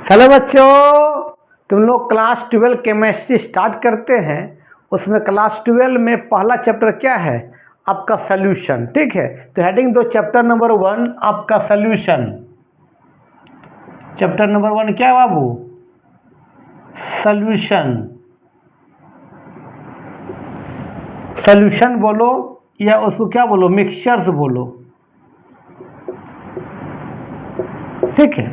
Hello बच्चों, तुम लोग क्लास 12 केमिस्ट्री स्टार्ट करते हैं। उसमें क्लास 12 में पहला चैप्टर क्या है? आपका सॉल्यूशन। ठीक है, तो हेडिंग दो चैप्टर नंबर 1 आपका सॉल्यूशन। चैप्टर नंबर 1 क्या है बाबू? सॉल्यूशन। सॉल्यूशन बोलो या उसको क्या बोलो, मिक्सचर्स बोलो। ठीक है,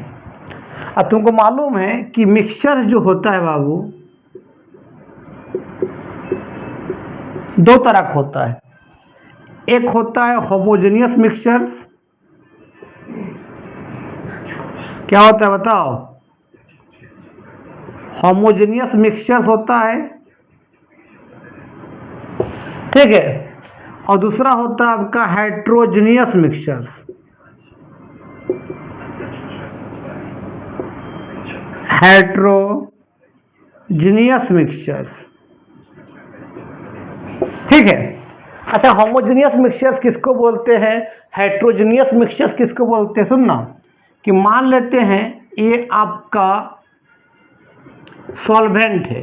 अब तुमको मालूम है कि मिक्सचर जो होता है बाबू दो तरह का होता है। एक होता है होमोजेनियस मिक्सचर। क्या होता है बताओ? होमोजेनियस मिक्सचर होता है, ठीक है। और दूसरा होता है आपका हेट्रोजेनियस मिक्सचर। हेट्रोजेनियस मिक्सचर, ठीक है। अच्छा, होमोजेनियस मिक्सचर्स किसको बोलते हैं, हेट्रोजेनियस मिक्सचर्स किसको बोलते हैं? सुनना कि मान लेते हैं ये आपका सॉल्वेंट है।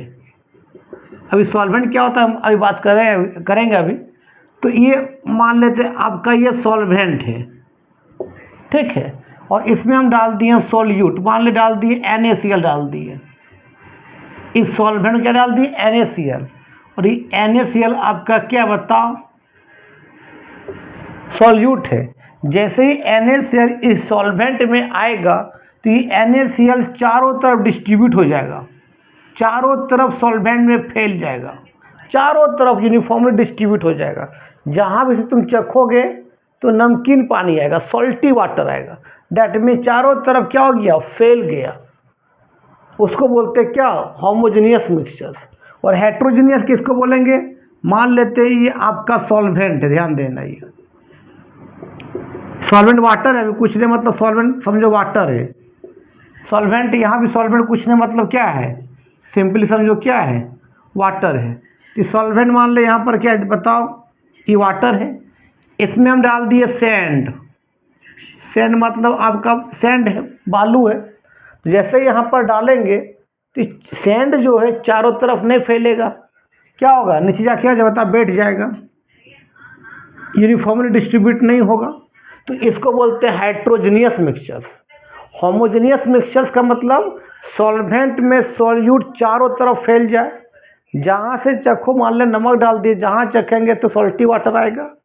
अभी सॉल्वेंट क्या होता है हम अभी बात करेंगे अभी। तो ये मान लेते हैं आपका ये सॉल्वेंट है, ठीक है। और इसमें हम डाल दिए सॉल्यूट, मान ले डाल दिए NaCl डाल दिए। इस सॉल्वेंट में क्या डाल दिए? NaCl। और ये NaCl आपका क्या बताओ? सॉल्यूट है। जैसे ही NaCl इस सॉल्वेंट में आएगा तो ये NaCl चारों तरफ डिस्ट्रीब्यूट हो जाएगा, चारों तरफ सॉल्वेंट में फैल जाएगा, चारों तरफ यूनिफॉर्मली डिस्ट्रीब्यूट हो जाएगा। जहाँ भी से तुम चखोगे तो नमकीन पानी आएगा, सॉल्टी वाटर आएगा। डैट मीन चारों तरफ क्या हो गया? फैल गया। उसको बोलते क्या? Homogeneous mixtures. और हेट्रोजेनियस किसको बोलेंगे? मान लेते हैं ये आपका सॉल्वेंट है, ध्यान देना, ये सॉल्वेंट वाटर है। कुछ नहीं मतलब सॉल्वेंट समझो वाटर है, सॉल्वेंट। यहाँ भी सॉल्वेंट कुछ नहीं मतलब क्या है, सिंपली समझो क्या है, वाटर है। तो सॉल्वेंट मान ले यहाँ पर क्या है बताओ? ये वाटर है। इसमें हम डाल दिए सैंड। सैंड मतलब आपका सैंड है, बालू है। तो जैसे यहाँ पर डालेंगे तो सैंड जो है चारों तरफ नहीं फैलेगा, क्या होगा? नीचे जाके क्या बता, बैठ जाएगा, यूनिफॉर्मली डिस्ट्रीब्यूट नहीं होगा। तो इसको बोलते हैं हेट्रोजेनियस मिक्सचर्स। होमोजेनियस मिक्सचर्स का मतलब सॉल्वेंट में सॉल्यूट चारों तरफ फैल जाए, जहाँ से चखो, मान ले नमक डाल दिए, जहाँ चखेंगे तो सॉल्टी वाटर आएगा।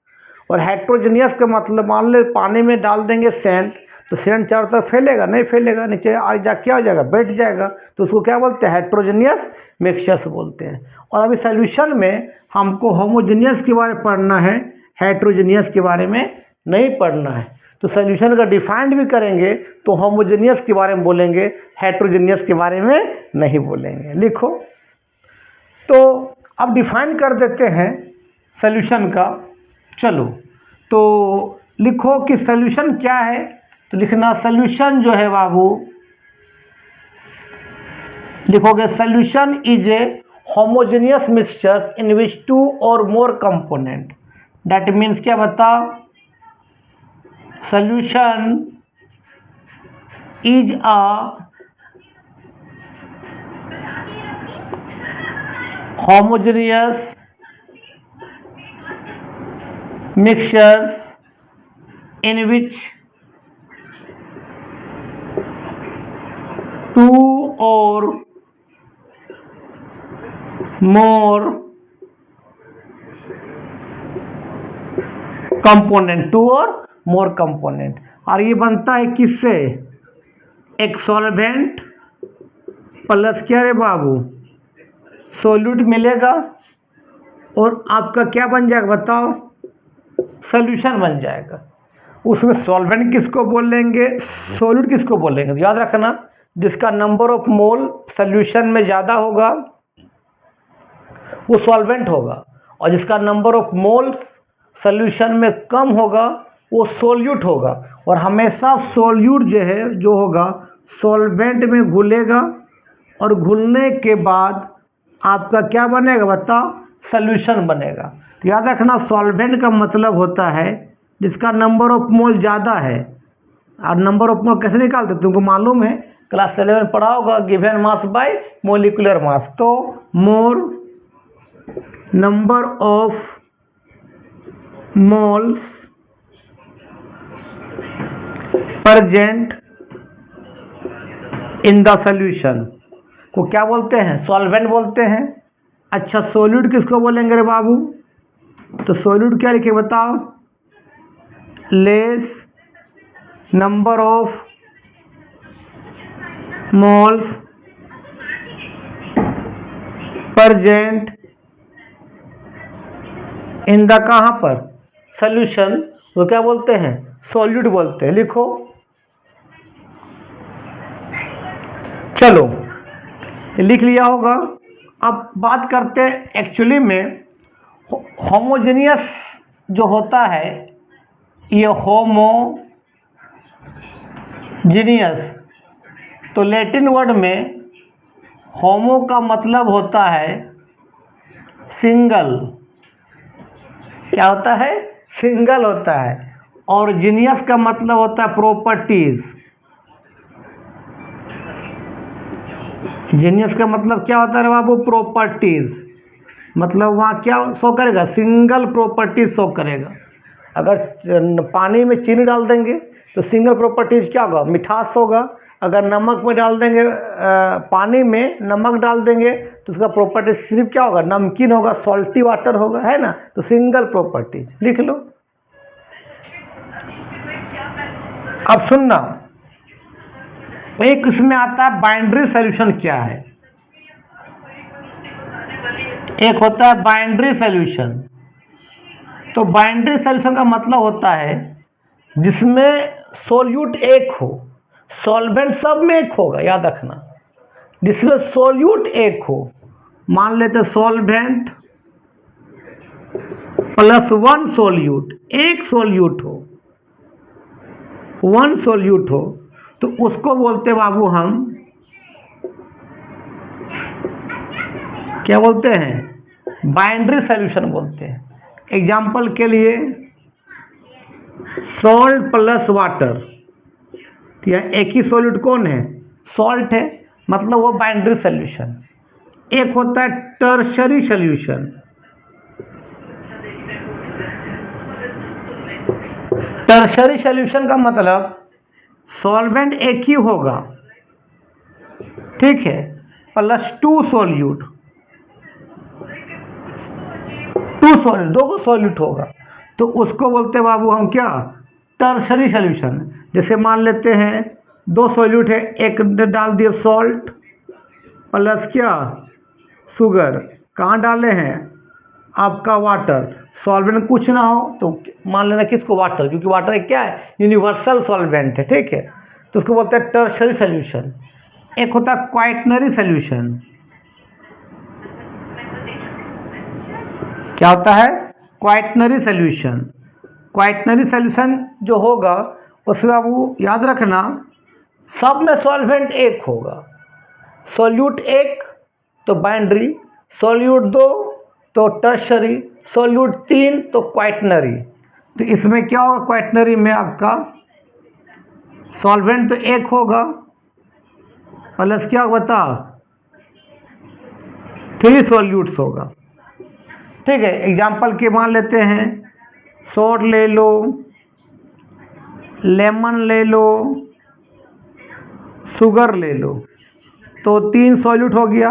और हेट्रोजेनियस का मतलब मान ले पानी में डाल देंगे सैंड, तो सैंड चारों तरफ फैलेगा नहीं फैलेगा, नीचे आ जा क्या हो जाएगा? बैठ जाएगा। तो उसको क्या बोलते हैं? हेट्रोजेनियस मिक्सचर्स बोलते हैं। और अभी सॉल्यूशन में हमको होमोजेनियस के बारे में पढ़ना है, हेट्रोजेनियस के बारे में नहीं पढ़ना है। तो सॉल्यूशन का डिफाइंड भी करेंगे तो होमोजेनियस के बारे में बोलेंगे, हेट्रोजेनियस के बारे में नहीं बोलेंगे। लिखो, तो अब डिफाइन कर देते हैं सॉल्यूशन का। चलो, तो लिखो कि सॉल्यूशन क्या है। तो लिखना सॉल्यूशन जो है बाबू, लिखोगे solution is a homogeneous mixture in which 2 और मोर कंपोनेंट। दैट मीन्स क्या बताओ? Solution is a homogeneous mixtures in which 2 or more component, 2 और more component। और ये बनता है किससे? एक सॉल्वेंट प्लस क्या रे बाबू? सॉल्यूट मिलेगा और आपका क्या बन जाएगा बताओ? सॉल्यूशन बन जाएगा। उसमें सॉल्वेंट किसको बोलेंगे, सॉल्यूट किसको बोलेंगे? याद रखना, जिसका नंबर ऑफ मोल सॉल्यूशन में ज़्यादा होगा वो सॉल्वेंट होगा, और जिसका नंबर ऑफ मोल सॉल्यूशन में कम होगा वो सॉल्यूट होगा। और हमेशा सॉल्यूट जो होगा सॉल्वेंट में घुलेगा, और घुलने के बाद आपका क्या बनेगा बताओ? सॉल्यूशन बनेगा। तो याद रखना, सॉल्वेंट का मतलब होता है जिसका नंबर ऑफ मोल ज़्यादा है। और नंबर ऑफ मोल कैसे निकालते तुमको मालूम है? क्लास 11 पढ़ा होगा, given mass by molecular mass. तो more number of moles present in the solution को क्या बोलते हैं? सॉल्वेंट बोलते हैं। अच्छा, सॉल्यूट किसको बोलेंगे रे बाबू? तो सॉल्यूट क्या लिखे बताओ? Less number of moles present in the कहाँ पर? सॉल्यूशन, तो क्या बोलते हैं? सॉल्यूट बोलते हैं। लिखो, चलो लिख लिया होगा। अब बात करते हैं एक्चुअली में होमोजेनियस जो होता है, ये होमोजीनियस, तो लैटिन वर्ड में होमो का मतलब होता है सिंगल। क्या होता है? सिंगल होता है। और जीनियस का मतलब होता है प्रॉपर्टीज। जीनियस का मतलब क्या होता है बाबू? प्रॉपर्टीज। मतलब वहाँ क्या शो करेगा? सिंगल प्रॉपर्टीज शो करेगा। अगर पानी में चीनी डाल देंगे तो सिंगल प्रॉपर्टीज क्या होगा? मिठास होगा। अगर नमक में डाल देंगे, पानी में नमक डाल देंगे तो उसका प्रॉपर्टीज सिर्फ क्या होगा? नमकीन होगा, सॉल्टी वाटर होगा, है ना। तो सिंगल प्रॉपर्टीज लिख लो। अब सुनना, एक इसमें आता है बाइंड्री सॉल्यूशन। क्या है? एक होता है बाइंड्री सॉल्यूशन। तो बाइंड्री सॉल्यूशन का मतलब होता है जिसमें सोल्यूट एक हो, सॉल्वेंट सब में एक होगा, याद रखना। जिसमें सोल्यूट एक हो, मान लेते सॉल्वेंट प्लस वन सोल्यूट, एक सोल्यूट हो, वन सोल्यूट हो, तो उसको बोलते बाबू हम क्या बोलते हैं? बाइंड्री सॉल्यूशन बोलते हैं। एग्जाम्पल के लिए सॉल्ट प्लस वाटर, या एक ही सॉल्यूट कौन है? सॉल्ट है, मतलब वो बाइंड्री सॉल्यूशन। एक होता है टर्शरी सॉल्यूशन। टर्शरी सॉल्यूशन का मतलब सॉल्वेंट एक ही होगा, ठीक है, प्लस टू सॉल्यूट, दो को सॉल्यूट होगा, तो उसको बोलते हैं बाबू हम क्या? Tertiary solution. जैसे मान लेते हैं दो सॉल्यूट है, एक डाल दिए सॉल्ट प्लस क्या? शुगर। कहाँ डाले हैं? आपका वाटर। सॉल्वेंट कुछ ना हो तो मान लेना किसको? वाटर, क्योंकि वाटर एक क्या है? यूनिवर्सल सॉल्वेंट है, ठीक है। तो उसको बोलते हैं टर्शरी सॉल्यूशन। एक होता है क्वाइटनरी सॉल्यूशन। क्या होता है? क्वाइटनरी सॉल्यूशन। क्वाइटनरी सॉल्यूशन जो होगा उसमें वो याद रखना सब में सॉल्वेंट एक होगा। सॉल्यूट एक तो बाइंड्री, सॉल्यूट दो तो टर्शरी, सॉल्यूट तीन तो क्वाइटनरी। तो इसमें क्या होगा? क्वाइटनरी में आपका सॉल्वेंट तो एक होगा प्लस क्या बता? थ्री सॉल्यूट्स होगा, ठीक है। एग्जाम्पल के मान लेते हैं सोड ले लो, लेमन ले लो, शुगर ले लो, तो तीन सॉल्यूट हो गया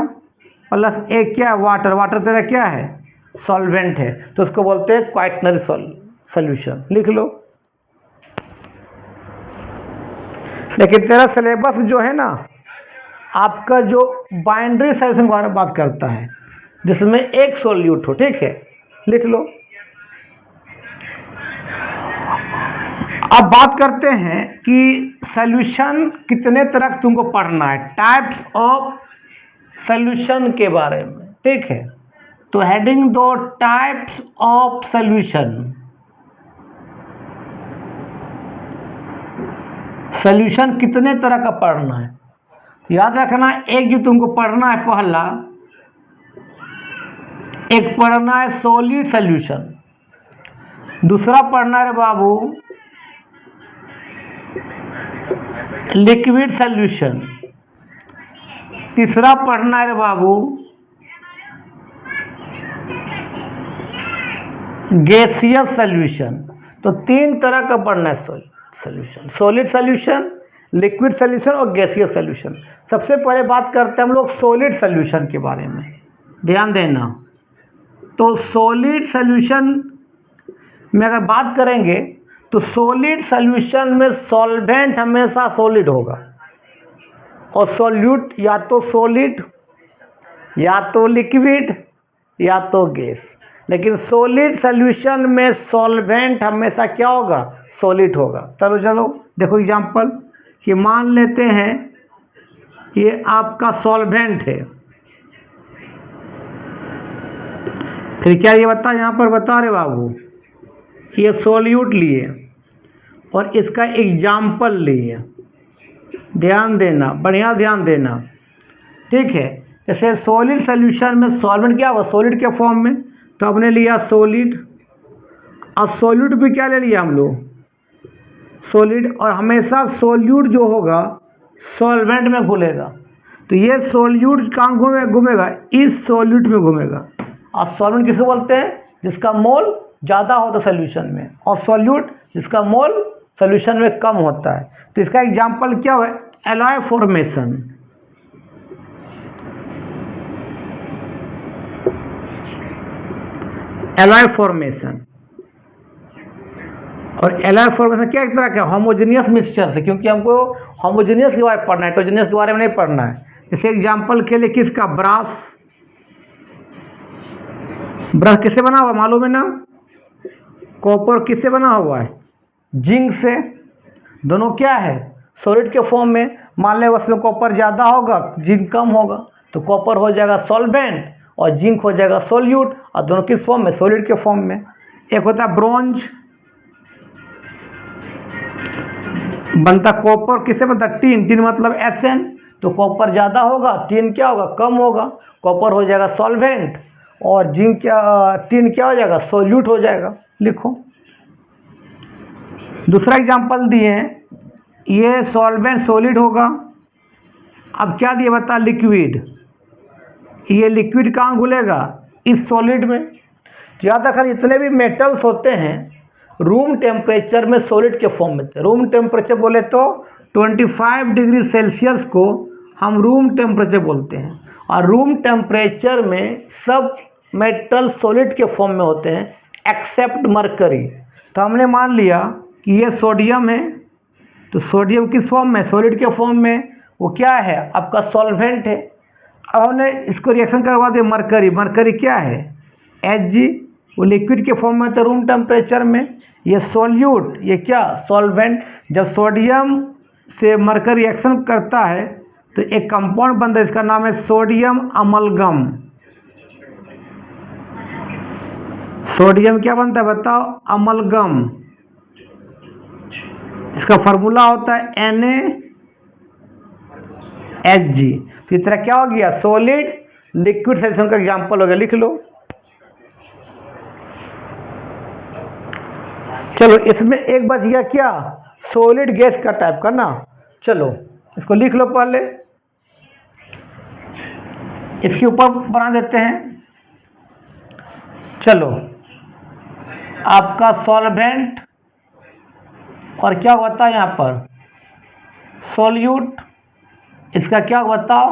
प्लस एक क्या है? वाटर। वाटर तेरा क्या है? सॉल्वेंट है, तो उसको बोलते हैं क्वाइटनरी सॉल्यूशन। लिख लो। लेकिन तेरा सिलेबस जो है ना, आपका जो बाइंड्री सॉल्यूशन के बारे में बात करता है जिसमें एक सॉल्यूट हो, ठीक है, लिख लो। अब बात करते हैं कि सॉल्यूशन कितने तरह तुमको पढ़ना है, टाइप्स ऑफ सॉल्यूशन के बारे में, ठीक है। तो हेडिंग दो टाइप्स ऑफ सॉल्यूशन। सॉल्यूशन कितने तरह का पढ़ना है याद रखना। एक जो तुमको पढ़ना है पहला, एक पढ़ना है सॉलिड सॉल्यूशन, दूसरा पढ़ना है बाबू लिक्विड सॉल्यूशन, तीसरा पढ़ना है रे बाबू गैसियस सॉल्यूशन। तो तीन तरह का पढ़ना है solution, solid solution, liquid solution और गैसियस सॉल्यूशन। सबसे पहले बात करते हैं हम लोग सॉलिड सॉल्यूशन के बारे में, ध्यान देना। तो सॉलिड सॉल्यूशन में अगर बात करेंगे तो सॉलिड सॉल्यूशन में सॉल्वेंट हमेशा सॉलिड होगा और सॉल्यूट या तो सॉलिड या तो लिक्विड या तो गैस। लेकिन सॉलिड सॉल्यूशन में सॉल्वेंट हमेशा क्या होगा, सॉलिड होगा। चलो चलो देखो एग्जांपल कि मान लेते हैं ये आपका सॉल्वेंट है, फिर क्या ये बता, यहाँ पर बता रहे बाबू ये सॉल्यूट लिए और इसका एग्जाम्पल लिए, ध्यान देना, बढ़िया ध्यान देना, ठीक है। जैसे सॉलिड सॉल्यूशन में सॉल्वेंट क्या होगा, सॉलिड के फॉर्म में, तो हमने लिया सॉलिड। अब सॉल्यूट भी क्या ले लिया हम लोग, सॉलिड, और हमेशा सॉल्यूट जो होगा सॉल्वेंट में घुलेगा। तो ये सॉल्यूट कहाँ घूमेगा, इस सॉल्यूट में घूमेगा। अब सॉल्वेंट किसको बोलते हैं, जिसका मोल ज़्यादा होता है सोल्यूशन में, और सॉल्यूट जिसका मोल सोल्यूशन में कम होता है। तो इसका एग्जाम्पल क्या हुआ, एलॉय फॉर्मेशन। एलॉय फॉर्मेशन, और एलॉय फॉर्मेशन क्या एक तरह का होमोजेनियस मिक्सचर से, क्योंकि हमको होमोजेनियस के बारे में पढ़ना है, हेटेरोजेनियस के बारे में नहीं पढ़ना है। जैसे एग्जाम्पल के लिए किसका, ब्रास। ब्रश किससे बना हुआ मालूम है ना, कॉपर किससे बना हुआ है, जिंक से। दोनों क्या है, सॉलिड के फॉर्म में। मान लें उसमें कॉपर ज़्यादा होगा जिंक कम होगा, तो कॉपर हो जाएगा सॉल्वेंट और जिंक हो जाएगा सॉल्यूट, और दोनों किस फॉर्म में, सॉलिड के फॉर्म में। एक होता है ब्रोंज, बनता कॉपर किससे बनता, टीन, टीन मतलब एसएन। तो कॉपर ज़्यादा होगा, टीन क्या होगा, कम होगा। कॉपर हो जाएगा सॉल्वेंट और जिंक क्या, टीन क्या हो जाएगा, सॉल्यूट हो जाएगा। लिखो दूसरा एग्जांपल दिए हैं, ये सॉल्वेंट सॉलिड होगा। अब क्या दिए बता, लिक्विड। ये लिक्विड कहाँ घुलेगा, इस सॉलिड में। याद रखना जितने भी मेटल्स होते हैं रूम टेम्परेचर में सॉलिड के फॉर्म में थे। रूम टेम्परेचर बोले तो 25 डिग्री सेल्सियस को हम रूम टेम्परेचर बोलते हैं, और रूम टेम्परेचर में सब मेटल सॉलिड के फॉर्म में होते हैं एक्सेप्ट मरकरी। तो हमने मान लिया कि ये सोडियम है, तो सोडियम किस फॉर्म में, सॉलिड के फॉर्म में। वो क्या है, आपका सॉल्वेंट है। अब हमने इसको रिएक्शन करवा दिया मरकरी। मरकरी क्या है, Hg, वो लिक्विड के फॉर्म में तो रूम टेम्परेचर में। ये सॉल्यूट, ये क्या, सॉल्वेंट। जब सोडियम से मरकरी रिएक्शन करता है तो एक कंपाउंड बनता है, इसका नाम है सोडियम अमलगम। सोडियम क्या बनता है बताओ, अमलगम। इसका फार्मूला होता है NaHg। तो इस तरह क्या हो गया, सॉलिड लिक्विड सॉल्यूशन का एग्जांपल हो गया, लिख लो। चलो इसमें एक बच गया क्या, सॉलिड गैस का टाइप का ना। चलो इसको लिख लो पहले, इसके ऊपर बना देते हैं। चलो आपका सॉल्वेंट और क्या होता है यहाँ पर, सॉल्यूट। इसका क्या बताओ,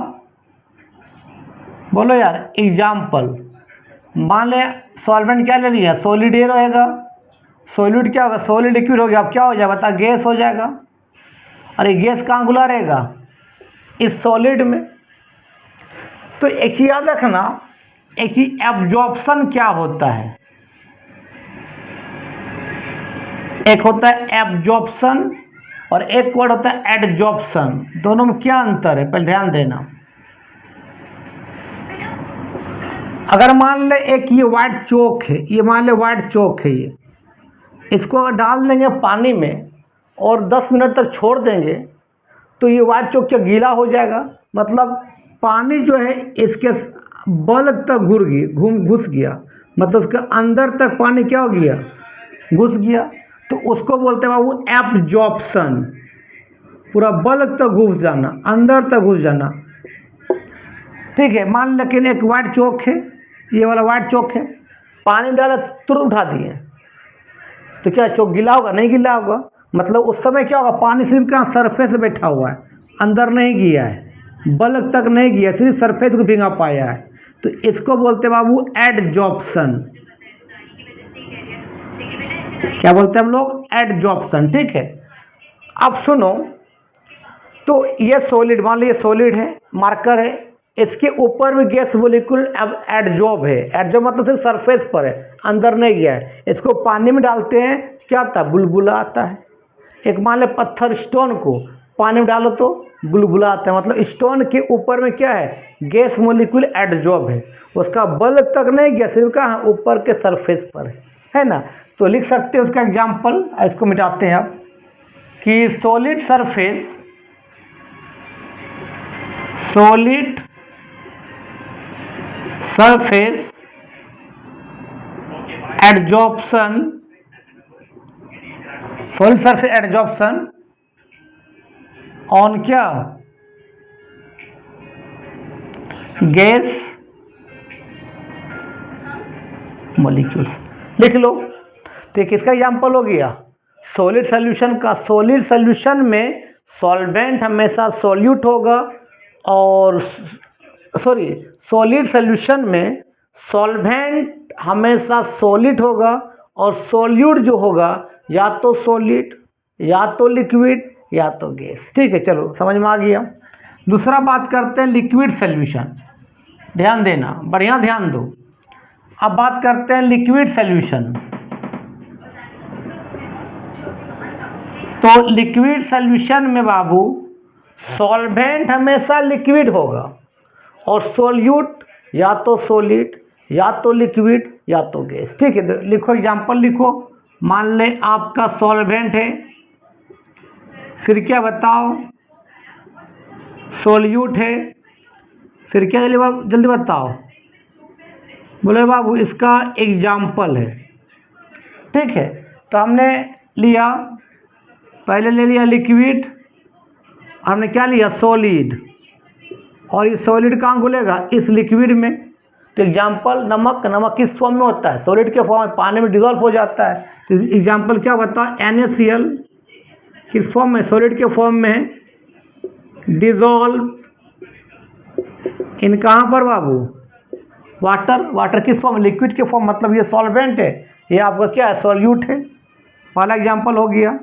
बोलो यार एग्जाम्पल। मान ले सॉल्वेंट क्या ले लिया, सॉलिड एयर रहेगा। सॉल्यूट क्या होगा, सॉलिड लिक्विड हो गया। अब क्या हो जाएगा बता, गैस हो जाएगा। अरे गैस कहाँ घुला रहेगा, इस सॉलिड में। तो एक चीज याद रखना, एक चीज एब्जॉर्प्शन क्या होता है, एक होता है एब्जॉर्प्शन और एक वर्ड होता है एडजॉर्प्शन। दोनों में क्या अंतर है, पहले ध्यान देना। अगर मान ले एक ये व्हाइट चौक है, ये मान ले व्हाइट चौक है, ये इसको अगर डाल देंगे पानी में और 10 मिनट तक छोड़ देंगे तो ये व्हाइट चौक क्या गीला हो जाएगा। मतलब पानी जो है इसके बल्ब तक घुस गया, मतलब उसके अंदर तक पानी क्या हो गया, घुस गया। तो उसको बोलते हैं बाबू एब्जॉर्प्शन। पूरा बल्ब तक घुस जाना, अंदर तक घुस जाना। ठीक है। मान लेकिन एक वाइट चौक है, ये वाला वाइट चौक है, पानी में डाला तुरंत उठा दिए, तो क्या चौक गीला होगा? नहीं गीला होगा। मतलब उस समय क्या होगा, पानी सिर्फ क्या सरफेस बैठा हुआ है, अंदर नहीं गया है, बल्क तक नहीं गया, सिर्फ सरफेस को भींगा पाया है। तो इसको बोलते हैं बाबू एडजॉर्प्शन। क्या बोलते हैं हम लोग? एडजॉर्प्शन। ठीक है। अब सुनो, तो ये सॉलिड, मान लीजिए सॉलिड है, मार्कर है, इसके ऊपर भी गैस मोलिक्यूल अब एडजॉर्ब है। एडजॉर्ब मतलब सिर्फ सरफेस पर है, अंदर नहीं गया है। इसको पानी में डालते हैं, क्या आता है? बुलबुला आता है। एक मान ले पत्थर, स्टोन को पानी में डालो तो बुलबुला आता है। मतलब स्टोन के ऊपर में क्या है? गैस मोलिक्यूल एडजॉर्ब है, उसका बल्क तक नहीं गया, सिर्फ कहाँ? ऊपर के सरफेस पर है ना। तो लिख सकते हैं उसका एग्जाम्पल, इसको मिटाते हैं आप, कि solid surface, solid surface adsorption, solid surface adsorption on क्या? Gas molecules. लिख लो। तो किसका एग्जाम्पल हो गया? सॉलिड सॉल्यूशन का। सॉलिड सॉल्यूशन में सॉल्वेंट हमेशा सॉल्यूट होगा, और सॉरी, सॉलिड सॉल्यूशन में सॉल्वेंट हमेशा सॉलिड होगा, और सॉल्यूट जो होगा या तो सॉलिड, या तो लिक्विड, या तो गैस। ठीक है, चलो समझ में आ गया। दूसरा बात करते हैं लिक्विड सॉल्यूशन। ध्यान देना, बढ़िया ध्यान दो। अब बात करते हैं लिक्विड सॉल्यूशन। तो लिक्विड सॉल्यूशन में बाबू सॉल्वेंट हमेशा लिक्विड होगा, और सॉल्यूट या तो सॉलिड, या तो लिक्विड, या तो गैस। ठीक है, तो लिखो एग्जाम्पल लिखो। मान ले आपका सॉल्वेंट है, फिर क्या बताओ? सॉल्यूट है, फिर क्या? जल्दी बताओ। बोले बाबू इसका एग्जाम्पल है। ठीक है, तो हमने लिया, पहले ले लिया लिक्विड, हमने क्या लिया? सॉलिड। और ये सॉलिड कहाँ घुलेगा? इस लिक्विड में। तो एग्जाम्पल नमक, नमक किस फॉर्म में होता है? सॉलिड के फॉर्म में, पानी में डिजॉल्व हो जाता है। तो एग्जाम्पल क्या बताओ? NaCl किस फॉर्म में? सॉलिड के फॉर्म में डिजॉल्व इन कहाँ पर बाबू? वाटर। वाटर किस फॉर्म में? लिक्विड के फॉर्म। मतलब ये सॉल्वेंट है, ये आपका क्या है? सॉल्यूट है। पहला एग्जाम्पल हो गया।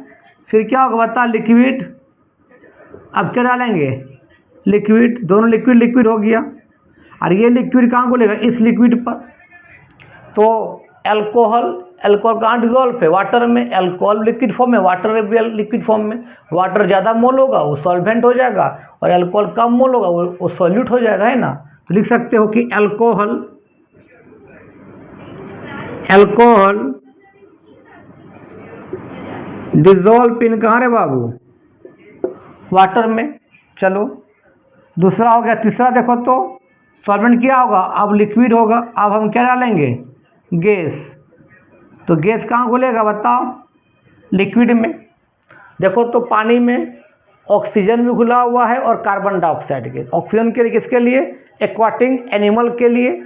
फिर क्या होगा बता? लिक्विड। अब क्या डालेंगे? लिक्विड। दोनों लिक्विड लिक्विड हो गया, और ये लिक्विड कहाँ घुलेगा? इस लिक्विड पर। तो एल्कोहल, एल्कोहल कहाँ डिजॉल्व है? वाटर में। एल्कोहल लिक्विड फॉर्म में, वाटर भी लिक्विड फॉर्म में। वाटर ज़्यादा मोल होगा वो सॉल्वेंट हो जाएगा, और एल्कोहल कम मोल होगा वो सॉल्यूट हो जाएगा, है ना। तो लिख सकते हो कि एल्कोहल, एल्कोहल डिजॉल्व इन कहाँ रे बाबू? वाटर में। चलो दूसरा हो गया। तीसरा देखो तो सॉल्वेंट क्या होगा? अब लिक्विड होगा। अब हम क्या डालेंगे? गैस। तो गैस कहाँ घुलेगा बताओ? लिक्विड में। देखो तो पानी में ऑक्सीजन भी घुला हुआ है, और कार्बन डाइऑक्साइड के। ऑक्सीजन के लिए किसके लिए? एक्वाटिक एनिमल के लिए,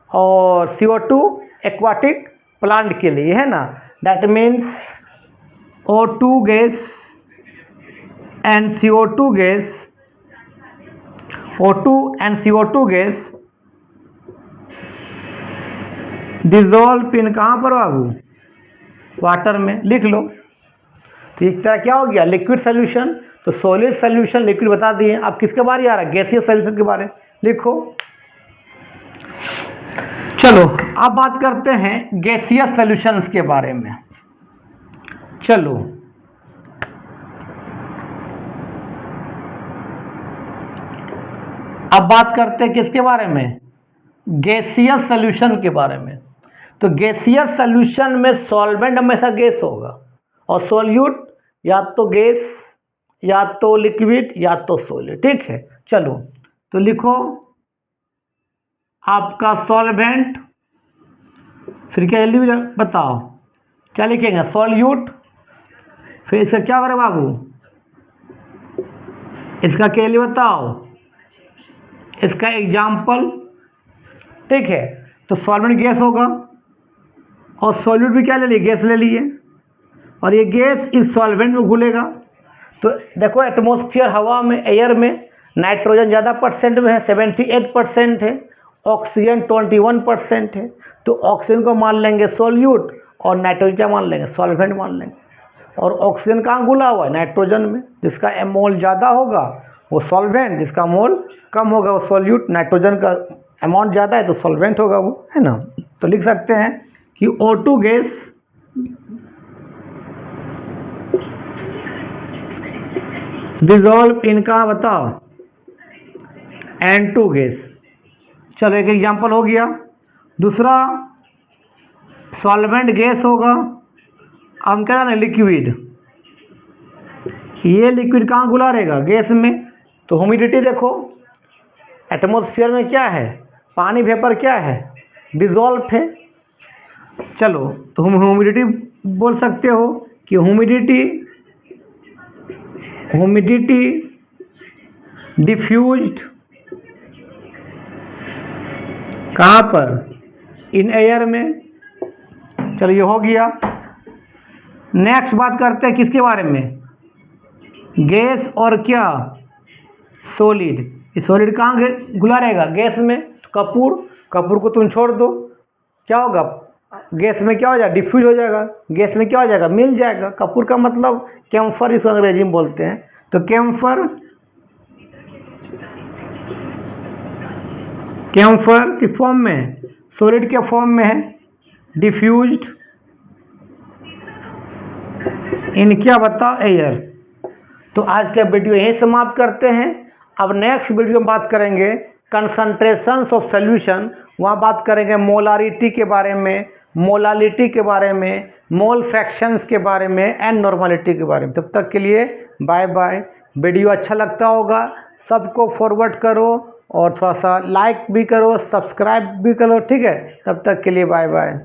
और CO2 एक्वाटिक प्लांट के लिए, है ना। That means O2 gas and CO2 gas, O2 and CO2 gas dissolve in कहाँ पर बाबू? वाटर में। लिख लो। तो एक तरह क्या हो गया? Liquid solution. तो सॉलिड सोल्यूशन, लिक्विड बता दिए। अब किसके बारे आ रहा है? गैसीय सोल्यूशन के बारे। लिखो। चलो अब बात करते हैं गैसीय सॉल्यूशंस के बारे में। चलो अब बात करते हैं किसके बारे में? गैसीय सॉल्यूशन के बारे में। तो गैसीय सॉल्यूशन में सॉल्वेंट हमेशा गैस होगा, और सॉल्यूट या तो गैस, या तो लिक्विड, या तो सॉलिड। ठीक है, चलो तो लिखो आपका सॉल्वेंट, फिर क्या जल्दी बताओ क्या लिखेंगे? सॉल्यूट। फिर इसका क्या करें बाबू? इसका क्या जल्दी बताओ? इसका एग्जाम्पल, ठीक है। तो सॉल्वेंट गैस होगा और सॉल्यूट भी क्या ले लिए, गैस ले लिए, और ये गैस इस सॉल्वेंट में घुलेगा। तो देखो एटमॉस्फेयर हवा में, एयर में नाइट्रोजन ज़्यादा परसेंट में है, 78% है, ऑक्सीजन 21% है। तो ऑक्सीजन को मान लेंगे सॉल्यूट और नाइट्रोजन क्या मान लेंगे, सॉल्वेंट मान लेंगे। और ऑक्सीजन कहाँ घुला हुआ है, नाइट्रोजन में। जिसका मोल ज़्यादा होगा वो सॉल्वेंट, जिसका मोल कम होगा वो सॉल्यूट। नाइट्रोजन का अमाउंट ज़्यादा है तो सॉल्वेंट होगा वो, है ना। तो लिख सकते हैं कि O2 गैस डिजॉल्व इन, कहाँ बताओ, N2 गैस। चलो एक एग्जांपल हो गया। दूसरा सॉल्वेंट गैस होगा, हम क्या जाने, लिक्विड। ये लिक्विड कहाँ घुला रहेगा, गैस में। तो ह्यूमिडिटी देखो, एटमॉस्फेयर में क्या है, पानी वेपर क्या है, डिजॉल्व है। चलो तो हम ह्यूमिडिटी बोल सकते हो कि ह्यूमिडिटी डिफ्यूज्ड कहाँ पर, इन एयर में। चलो ये हो गया। नेक्स्ट बात करते हैं किसके बारे में, गैस और क्या, सॉलिड। ये सॉलिड कहाँ घुला रहेगा, गैस में। कपूर को तुम छोड़ दो, क्या होगा, गैस में क्या हो जाएगा, डिफ्यूज हो जाएगा, गैस में क्या हो जाएगा, मिल जाएगा। कपूर का मतलब कैम्फर, इसको अंग्रेजी में बोलते हैं। तो कैम्फर किस फॉर्म में है, सॉलिड के फॉर्म में है, डिफ्यूज्ड इन क्या बताओ, एयर। तो आज का वीडियो यहीं समाप्त करते हैं। अब नेक्स्ट वीडियो में बात करेंगे कंसंट्रेशंस ऑफ सॉल्यूशन। वहाँ बात करेंगे मोलारिटी के बारे में, मोलालिटी के बारे में, मोल फ्रैक्शंस के बारे में, एंड नॉर्मलिटी के बारे में। तब तक के लिए बाय बाय। वीडियो अच्छा लगता होगा सबको फॉरवर्ड करो और थोड़ा सा लाइक भी करो, सब्सक्राइब भी करो, ठीक है। तब तक के लिए बाय बाय।